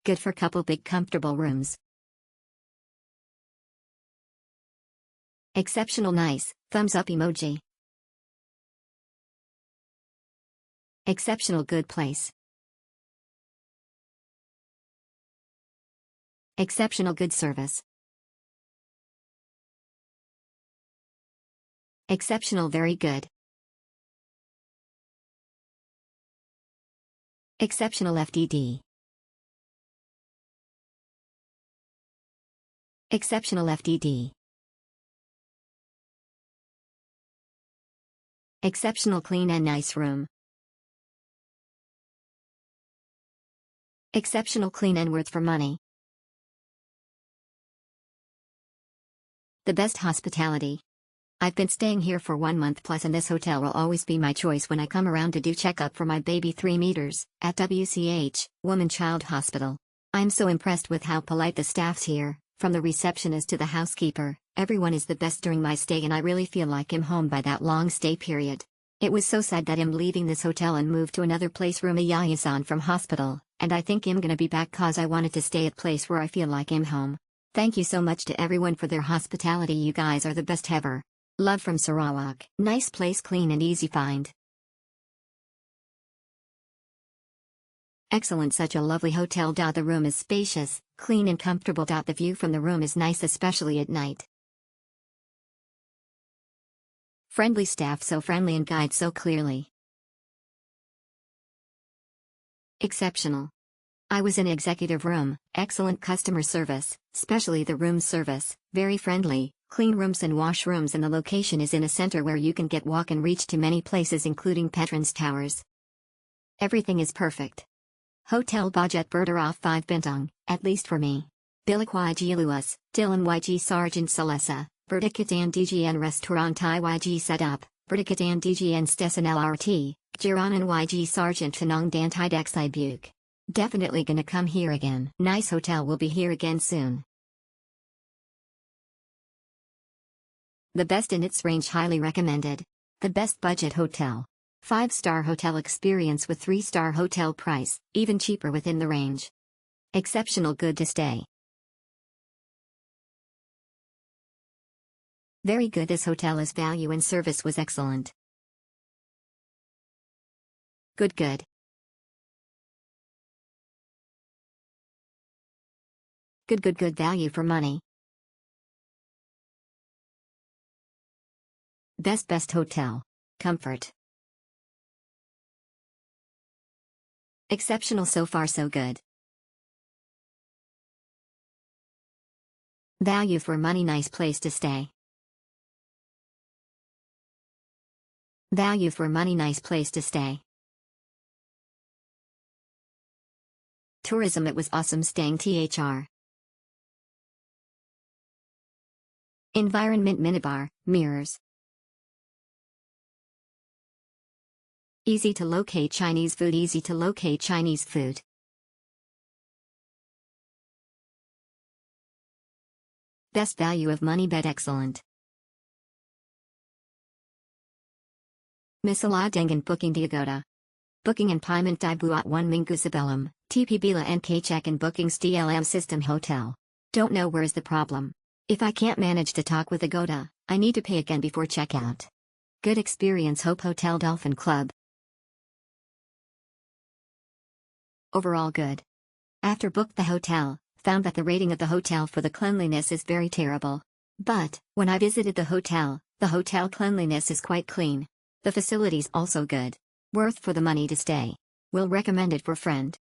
Good for couple big comfortable rooms. Exceptional nice, thumbs up emoji. Exceptional good place. Exceptional good service. Exceptional very good. Exceptional FDD. Exceptional FDD. Exceptional clean and nice room. Exceptional clean and worth for money. The best hospitality. I've been staying here for 1 month plus and this hotel will always be my choice when I come around to do checkup for my baby 3 meters, at WCH, Woman-Child Hospital. I'm so impressed with how polite the staff's here, from the receptionist to the housekeeper. Everyone is the best during my stay and I really feel like I'm home by that long stay period. It was so sad that I'm leaving this hotel and move to another place room Ayayasan from hospital, and I think I'm gonna be back cause I wanted to stay at place where I feel like I'm home. Thank you so much to everyone for their hospitality, you guys are the best ever. Love from Sarawak. Nice place, clean and easy find. Excellent, such a lovely hotel. The room is spacious, clean and comfortable. The view from the room is nice, especially at night. Friendly staff, so friendly, and guide so clearly. Exceptional. I was in executive room, excellent customer service, especially the room service, very friendly, clean rooms and washrooms, and the location is in a center where you can get walk and reach to many places including Petrons Towers. Everything is perfect. Hotel budget burger off 5 bintang, at least for me. Bilik YG Luas, Dylan YG Sergeant Salesa, Berdikatan DGN Restaurant YG Setup, Berdikatan DGN Stesen LRT, Jiranan YG Sergeant Tanong Dan Tidek Buke. Definitely gonna come here again. Nice hotel, will be here again soon. The best in its range, highly recommended. The best budget hotel. 5-star hotel experience with 3-star hotel price, even cheaper within the range. Exceptional good to stay. Very good, this hotel is value and service was excellent. Good. Good value for money. Best hotel. Comfort. Exceptional, so far so good. Value for money, nice place to stay. Value for money, nice place to stay. Tourism, it was awesome staying THR. Environment, minibar, mirrors. Easy to locate Chinese food, easy to locate Chinese food. Best value of money, bed excellent. Misala dengan booking diagoda. Booking and payment di buat 1 minggu sebelum, TP bila NK check and bookings DLM system hotel. Don't know where's the problem. If I can't manage to talk with Agoda, I need to pay again before checkout. Good experience, Hope Hotel Dolphin Club. Overall good. After booked the hotel, found that the rating of the hotel for the cleanliness is very terrible. But, when I visited the hotel cleanliness is quite clean. The facilities also good. Worth for the money to stay. Will recommend it for friend.